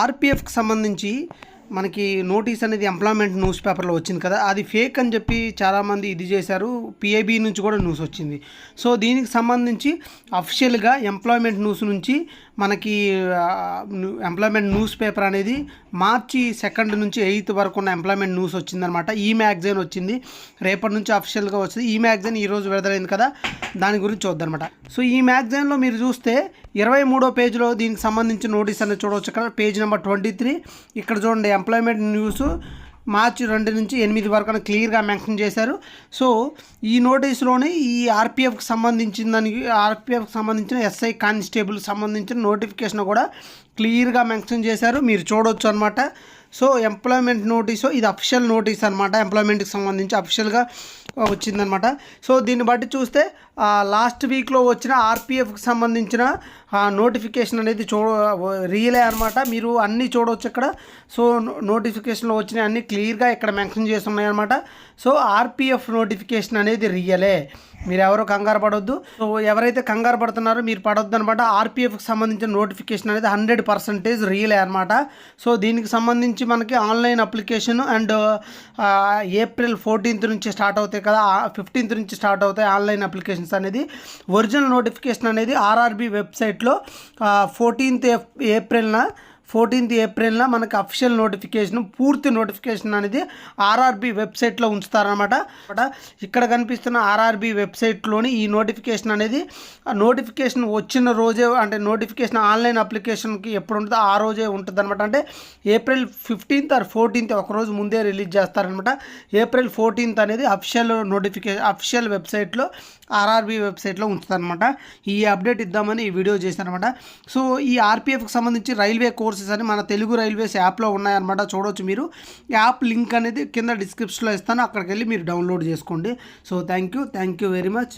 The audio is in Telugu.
ఆర్‌పీఎఫ్‌కి సంబంధించి మనకి నోటీస్ అనేది ఎంప్లాయ్‌మెంట్ న్యూస్ పేపర్‌లో వచ్చింది కదా! అది ఫేక్ అని చెప్పి చాలామంది ఇది చేశారు. పీఐబీ నుంచి కూడా న్యూస్ వచ్చింది. సో, దీనికి సంబంధించి అఫీషియల్‌గా ఎంప్లాయ్‌మెంట్ న్యూస్ నుంచి మనకి ఎంప్లాయ్‌మెంట్ న్యూస్ పేపర్ అనేది మార్చి 2 నుంచి 8 వరకు ఉన్న ఎంప్లాయ్‌మెంట్ న్యూస్ వచ్చిందనమాట. ఈ మ్యాగజైన్ వచ్చింది. రేపటి నుంచి అఫీషియల్‌గా వస్తది. ఈ మ్యాగజైన్ ఈరోజు విడుదలైంది కదా! దాని గురించి చూద్దామనమాట. సో, ఈ మ్యాగజైన్‌లో మీరు చూస్తే 23వ పేజ్‌లో దీనికి సంబంధించిన నోటీస్ అనేది చూడవచ్చు. ఇక్కడ పేజ్ నెంబర్ 23 ఇక్కడ చూడండి ఎంప్లాయ్‌మెంట్ న్యూస్ మార్చి 2 నుంచి 8 వరకు అని క్లియర్గా మెన్షన్ చేశారు. సో, ఈ నోటీస్‌లోని ఈ ఆర్‌పీఎఫ్‌కి సంబంధించిన ఎస్ఐ కానిస్టేబుల్ సంబంధించిన నోటిఫికేషన్ కూడా క్లియర్గా మెన్షన్ చేశారు. మీరు చూడవచ్చు అనమాట. సో, ఎంప్లాయ్‌మెంట్ నోటీసు ఇది అఫీషియల్ నోటీస్ అనమాట. ఎంప్లాయ్‌మెంట్‌కి సంబంధించి అఫీషియల్గా వచ్చిందనమాట. సో, దీన్ని బట్టి చూస్తే లాస్ట్ వీక్లో వచ్చిన ఆర్‌పీఎఫ్‌కి సంబంధించిన నోటిఫికేషన్ అనేది రియలే అనమాట. మీరు అన్నీ చూడవచ్చు ఇక్కడ. సో, నోటిఫికేషన్లో వచ్చినాయి అన్నీ క్లియర్గా ఇక్కడ మెన్షన్ చేసి ఉన్నాయన్నమాట. సో, ఆర్‌పీఎఫ్ నోటిఫికేషన్ అనేది రియలే. మీరు ఎవరో కంగారు పడొద్దు. సో, ఎవరైతే కంగారు పడుతున్నారో మీరు పడొద్దు అనమాట. ఆర్‌పీఎఫ్‌కి సంబంధించిన నోటిఫికేషన్ అనేది 100% రియలే అనమాట. సో, దీనికి సంబంధించి మనకి online application and April 14th నుంచి స్టార్ట్ అవుతాయి కదా, 15th నుంచి స్టార్ట్ అవుతాయి ఆన్లైన్ అప్లికేషన్స్ అనేది. ఒరిజినల్ నోటిఫికేషన్ అనేది ఆర్ఆర్బీ వెబ్సైట్లో 14th ఏప్రిల్న మనకి అఫీషియల్ నోటిఫికేషన్ పూర్తి నోటిఫికేషన్ అనేది ఆర్ఆర్బీ వెబ్సైట్లో ఉంచుతారనమాట. ఇక్కడ కనిపిస్తున్న ఆర్ఆర్బీ వెబ్సైట్లోని ఈ నోటిఫికేషన్ అనేది నోటిఫికేషన్ వచ్చిన రోజే, అంటే నోటిఫికేషన్ ఆన్లైన్ అప్లికేషన్కి ఎప్పుడు ఉంటుందో ఆ రోజే ఉంటుంది అనమాట. అంటే ఏప్రిల్ 15th or 14th ఒకరోజు ముందే రిలీజ్ చేస్తారనమాట. ఏప్రిల్ 14th అనేది అఫీషియల్ వెబ్సైట్లో ఆర్ఆర్బీ వెబ్సైట్లో ఉంచుతారనమాట. ఈ అప్డేట్ ఇద్దామని ఈ వీడియో చేశానమాట. సో, ఈ ఆర్‌పీఎఫ్‌కి సంబంధించి రైల్వే కోర్సెస్ అని మన తెలుగు రైల్వేస్ యాప్లో ఉన్నాయన్నమాట. చూడవచ్చు మీరు. యాప్ లింక్ అనేది కింద డిస్క్రిప్షన్లో ఇస్తాను, అక్కడికి వెళ్ళి మీరు డౌన్లోడ్ చేసుకోండి. So, thank you very much.